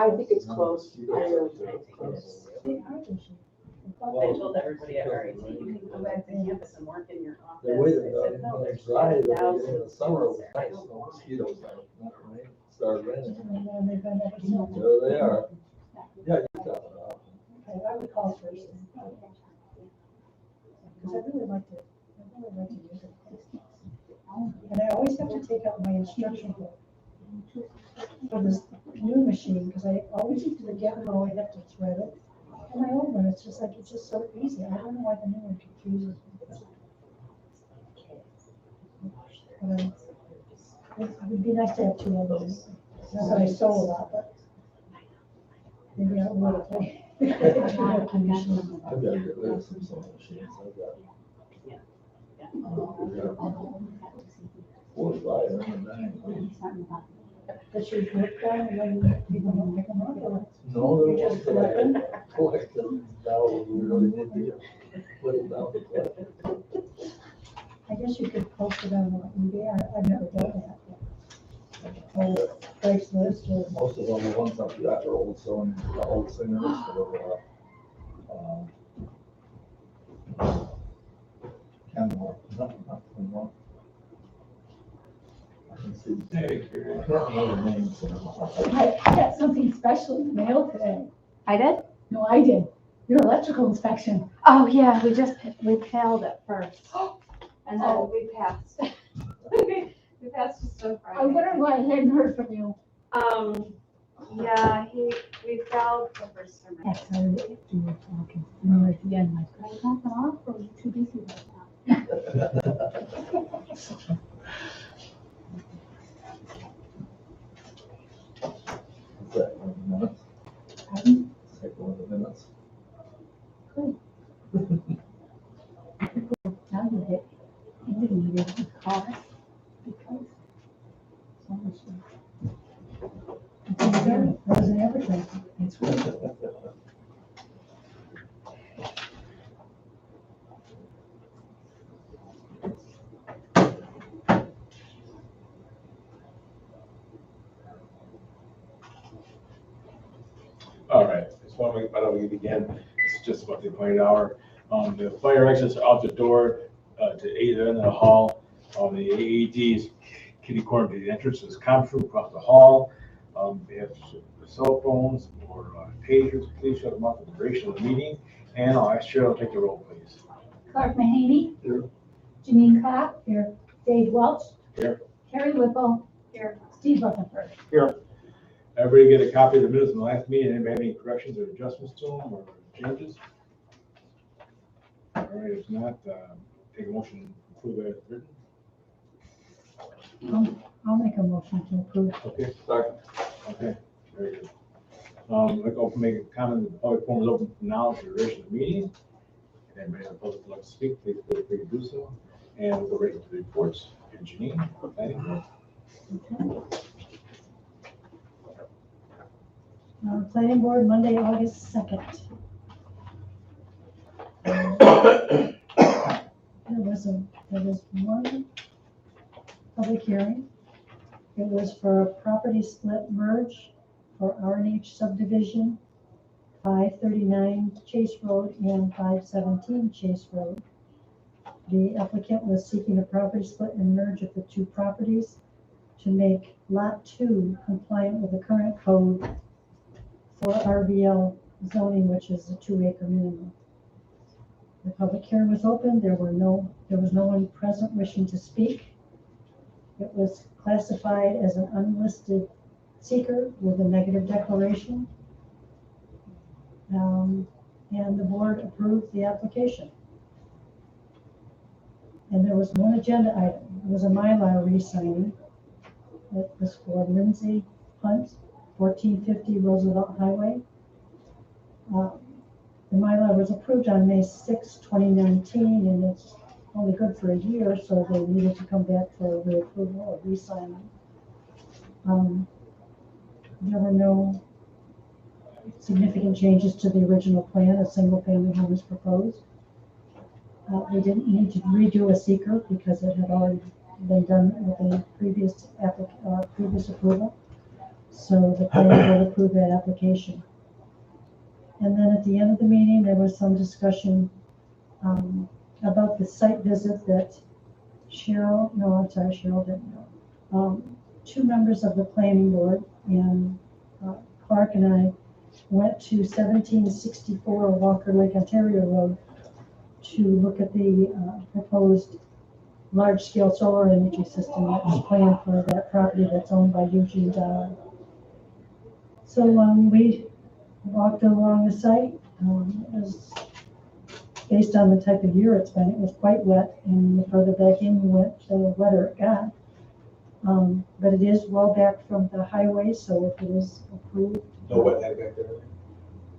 I think it's close. I really think it's close. I told everybody at RIT, you can come back to campus and work in your office. They waited, I said, no, there's dry, in the 10,000 summer, it was students nice, there. no mosquitoes, not rain, started raining. And they've been ever since. There they are. Yeah, you got it. Okay, I would call first. Because I really like to use it. And I always have to take out my instruction book for this new machine, because I always forget how I have to thread it. And my old one, it's just so easy. I don't know why the new one confuses me. But it would be nice to have two of those. Not that I sew a lot, but maybe I will. I've got to get rid of some sewing machines, I've got. Four, five, and nine. Does your work done and then people don't pick them up, or No, you just collect them? collect them, now we really need to put them down to collect. I guess you could post it on eBay. I've never done that. Or Craigslist or. Most of them, the ones I've got are old sewing, old singers, Kenmore, nothing more. I can see, I can't remember the names. I got something special in the mail today. I did? No, I did. Your electrical inspection. Oh, yeah, we failed at first. And then Oh. we passed. We passed just on Friday. I wonder why I hadn't heard from you. Yeah, we failed the first term. That's how you were talking. And then at the end, like, can I talk them off, or are you too busy right now? Is that 1 minute? Pardon? Take 1 minute. Good. Now you hit, you didn't need to call because so much. It wasn't everything. It's really. All right, just want to make, by the way, again, it's just about the appointed hour. The fire exits are out the door to either end of the hall. The AED's kitty corner to the entrance is conference room across the hall. They have cell phones or pagers. Please shut them off for the duration of the meeting. And I'll ask Cheryl to take the roll, please. Clark Mahaney. Here. Janine Cobb. Here. Dave Welch. Here. Carrie Whipple. Here. Steve Rutherford. Here. Everybody get a copy of the minutes from the last meeting. Anybody have any corrections or adjustments to them or changes? All right, if not, take a motion to approve as written. I'll make a motion to approve. Okay, Sorry. okay, very good. I'd like to make a comment that the public forum is open from now to the duration of the meeting. If anybody in the public would like to speak, please feel free to do so. And we'll go right into the reports. And Janine, planning board. Planning board, Monday, August 2nd. There was one public hearing. It was for a property split merge for R&H subdivision, 539 Chase Road and 517 Chase Road. The applicant was seeking a property split and merge of the two properties to make Lot 2 compliant with the current code for RVL zoning, which is a 2-acre minimum. The public hearing was open. There was no one present wishing to speak. It was classified as an unlisted seeker with a negative declaration. And the board approved the application. And there was one agenda item. It was a Mylar re-signing. It was for Lindsay Hunt, 1450 Roosevelt Highway. The Mylar was approved on May 6, 2019, and it's only good for a year, so they needed to come back for reapproval or re-signing. There were no significant changes to the original plan. A single-family home was proposed. They didn't need to redo a seeker because it had already been done with a previous approval. So the planning board approved that application. And then at the end of the meeting, there was some discussion about the site visit that Cheryl didn't know. Two members of the planning board and Clark and I went to 1764 Walker Lake, Ontario Road to look at the proposed large-scale solar energy system that was planned for that property that's owned by Eugene Dollar. So we walked along the site. It was based on the type of year it's been. It was quite wet, and the further back in you went, the wetter it got. But it is well back from the highway, so if it is approved. No wetland back there?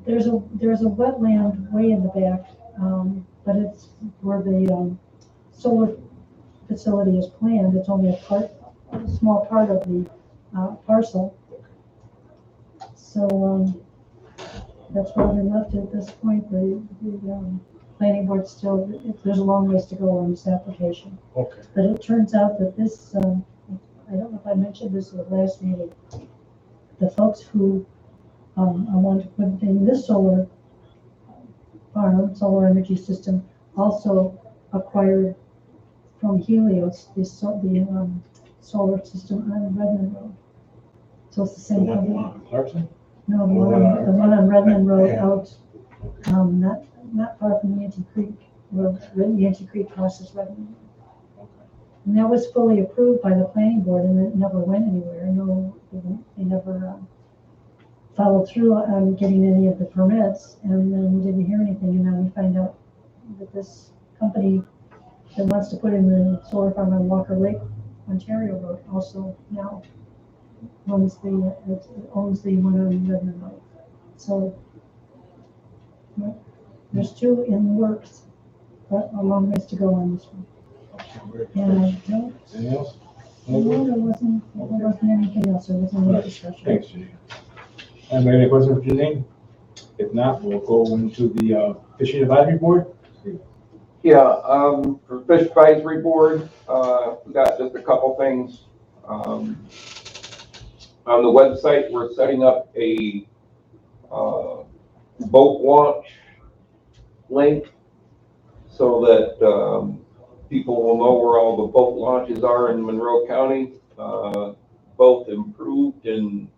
There's a wetland way in the back, but it's where the solar facility is planned. It's only a small part of the parcel. So that's where we left it at this point. The planning board still, there's a long ways to go on this application. Okay. But it turns out that this, I don't know if I mentioned this at the last meeting, the folks who want to put in this solar farm, solar energy system, also acquired from Helios the solar system on Redmond Road. So it's the The same one company. on Clarkson? No, the one on Redmond Road out, not far from Yankee Creek, where Yankee Creek crosses Redmond. And that was fully approved by the planning board, and it never went anywhere. No, they never followed through on getting any of the permits, and then we didn't hear anything. And now we find out that this company that wants to put in the solar farm on Walker Lake, Ontario Road, also now owns the one on Redmond Road. So there's two in the works, but a long ways to go on this one. And I don't, Anything else? no, there wasn't anything else. There wasn't any discussion. Thanks, Janine. Anybody have any questions for Janine? If not, we'll go into the fishing advisory board. Yeah, for Fish Advisory Board, we got just a couple things. On the website, we're setting up a boat launch link so that people will know where all the boat launches are in Monroe County, both improved and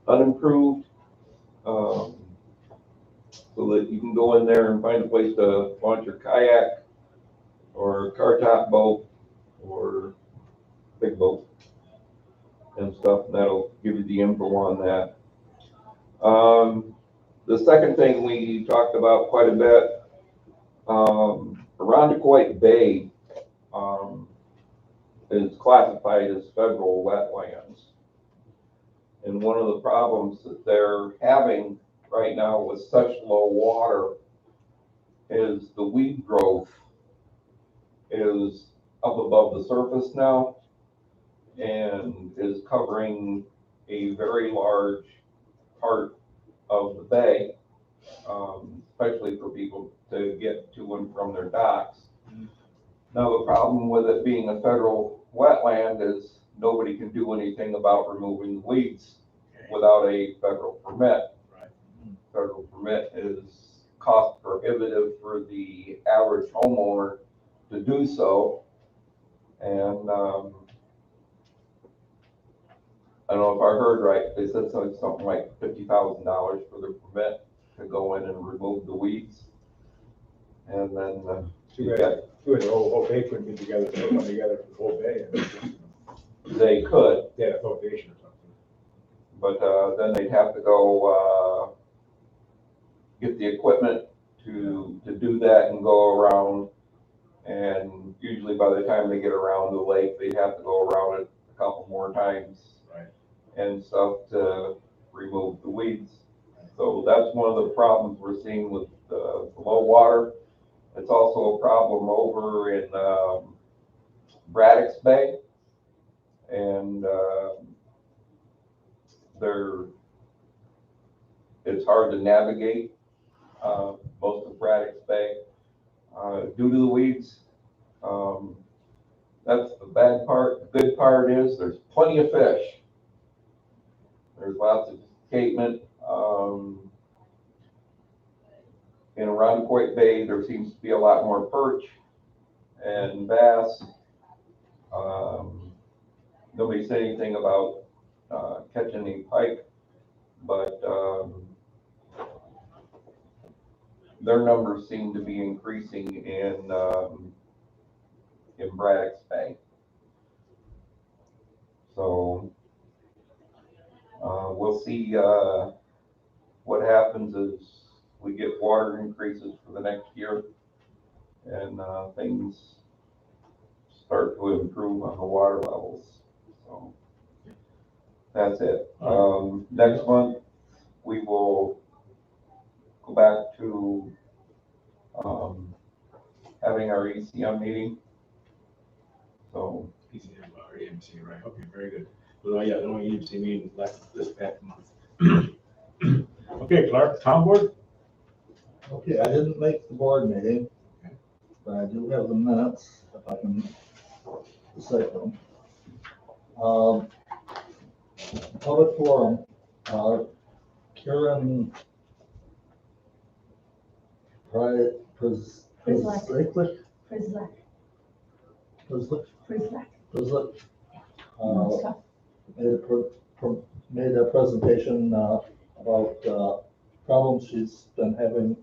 unimproved, so that you can go in there and find a place to launch your kayak or car top boat or big boat and stuff, and that'll give you the info on that. The second thing we talked about quite a bit, Irondequoit Bay is classified as federal wetlands. And one of the problems that they're having right now with such low water is the weed growth is up above the surface now and is covering a very large part of the bay, especially for people to get to and from their docks. Now, the problem with it being a federal wetland is nobody can do anything about removing the weeds without a federal permit. Right. Federal permit is cost prohibitive for the average homeowner to do so. And I don't know if I heard right, they said something like $50,000 for the permit to go in and remove the weeds. And then you got, The whole bay couldn't be together, they come together for the whole bay. they could, They had a foundation or something. but then they'd have to go get the equipment to do that and go around. And usually by the time they get around the lake, they'd have to go around it a couple more times. Right. And stuff to remove the weeds. So that's one of the problems we're seeing with the low water. It's also a problem over in Braddock's Bay. And it's hard to navigate most of Braddock's Bay due to the weeds. That's the bad part. The good part is there's plenty of fish. There's lots of escapement. In Irondequoit Bay, there seems to be a lot more perch and bass. Nobody said anything about catching any pike, but their numbers seem to be increasing in Braddock's Bay. So we'll see what happens as we get water increases for the next year and things start to improve on the water levels. So that's it. Next month, we will go back to having our ECM meeting. So ECM or EMC, right? Okay, very good. Well, yeah, the only EMC meeting last this past month. Okay, Clark, town board? Okay, I didn't make the board meeting, but I do have the minutes, if I can cite them. Public forum, Karen Frizzlek. Made a presentation about problems she's been having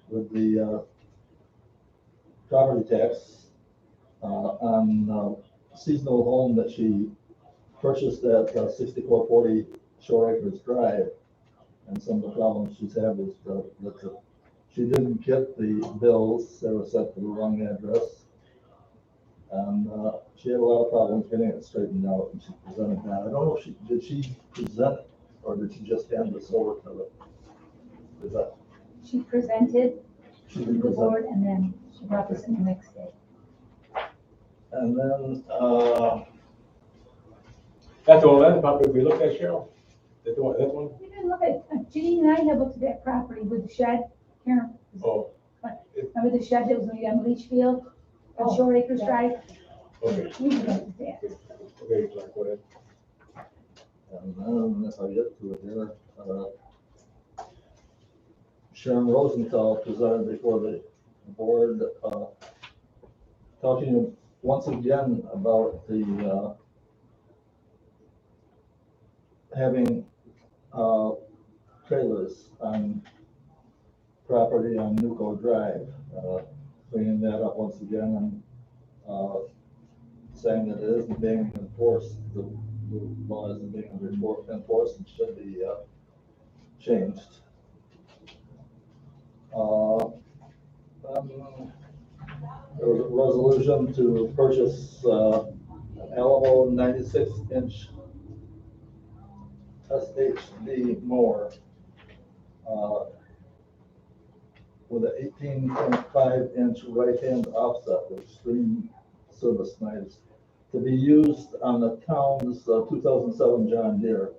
with the property tax on seasonal home that she purchased at 6440 Shore Acres Drive. And some of the problems she's had was that she didn't get the bills, they were sent to the wrong address. And she had a lot of problems getting it straightened out, and she presented that. I don't know if did she present it, or did she just hand this over to the? She presented She to did the present. board and then she brought this in the next day. And then, That's all that property we looked at, Cheryl? That one? We didn't look at, Janine and I have looked at that property with the shed, Karen. Oh, Remember the shed that was going to be on Leachfield, on Oh, Shore Acres yeah. Drive? okay. We looked at that. Okay, Clark, go ahead. and then if I get to it here, Sharon Rosenthal presented before the board, talking once again about the, having, trailers on property on Nuco Drive, bringing that up once again and, saying that it isn't being enforced, the law isn't being enforced and should be, changed. There was a resolution to purchase an Alamo 96-inch SHD mower with an 18.5-inch right-hand offset with extreme service knives to be used on the town's 2007 John Deere.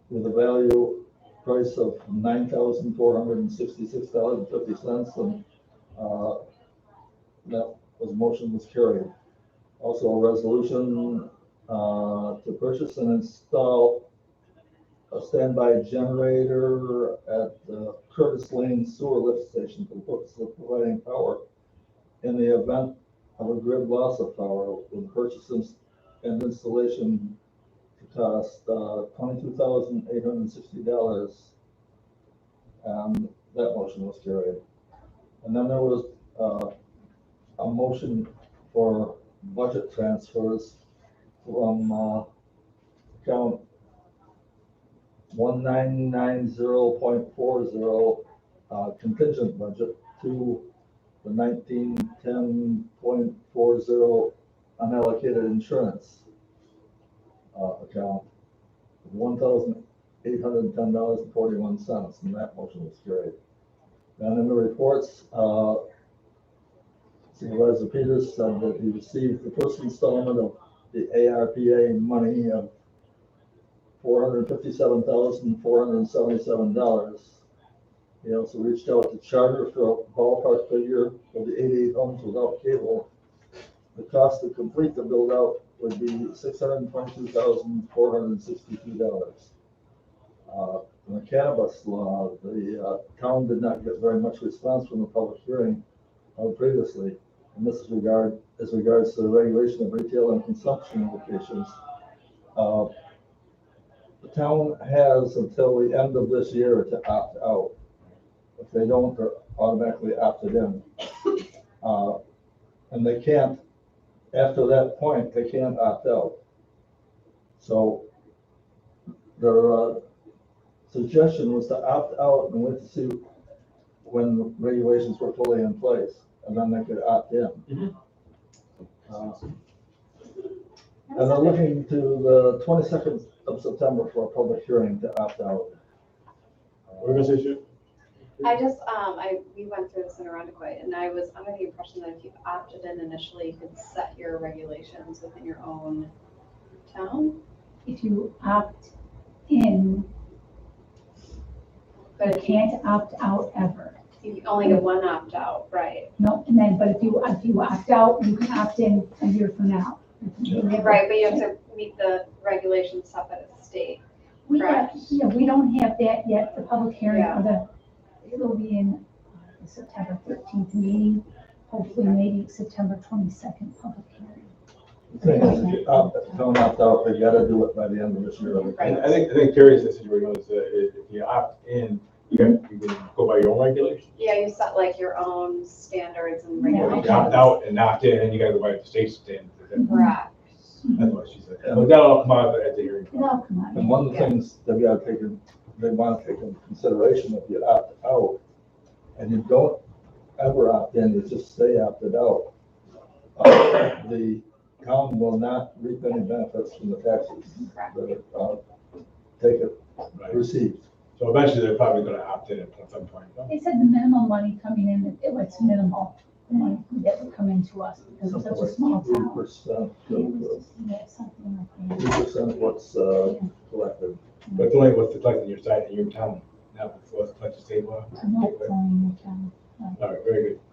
With a value price of $9,466.50, and that motion was carried. Also a resolution to purchase and install a standby generator at the Curtis Lane Sewer Lift Station for the purpose of providing power in the event of a grid loss of power, with purchase and installation to cost $22,860, and that motion was carried. And then there was a motion for budget transfers from account 1990.40 contingent budget to the 1910.40 unallocated insurance account of $1,810.41, and that motion was carried. And in the reports, Supervisor Peters said that he received the first installment of the ARPA money of $457,477. He also reached out to Charter for a ballpark figure for the 88 homes without cable. The cost to complete the build out would be $622,462. In the cannabis law, the town did not get very much response from the public hearing previously. And this is regards to the regulation of retail and consumption locations. The town has until the end of this year to opt out. If they don't, they're automatically opted in. And they can't, after that point, they can't opt out. So their suggestion was to opt out and wait to see when the regulations were fully in place, and then they could opt in. And they're looking to the 22nd of September for a public hearing to opt out. We're gonna say shoot. We went through this in Arundecoit, and I was under the impression that if you opted in initially, you could set your regulations within your own town. If you opt in, But you if you, can't opt out ever. you only get one opt out, right? No, and then, but if you opt out, you can opt in a year from now. Right, but you have to meet the regulations set by the state. We Correct. we don't have that yet, the public hearing, Yeah. it'll be in the September 13th meeting, hopefully maybe September 22nd public hearing. The thing is, if you don't opt out, they gotta do it by the end of this year. Right. I think Terry's situation was that if you opt in, you can go by your own regulations. Yeah, you set like your own standards and Or you regulations. opt out and opt in, and you gotta go by the state standards. Correct. That's what she said. But that'll come out at the hearing. It'll come out. And one of the things they gotta take, they wanna take into consideration, if you opt out and you don't ever opt in, you just stay opted out, the town will not reap any benefits from the taxes that take it Right. received. So eventually they're probably gonna opt in at some point. No? They said the minimum money coming in, it was minimal, the money that would come into us because it's such a small town. 3% Yeah, something like that. 3% of what's collected. But it's only what's collected in your side, in your town, not what's collected state law. I'm not telling you, John. All right, very good.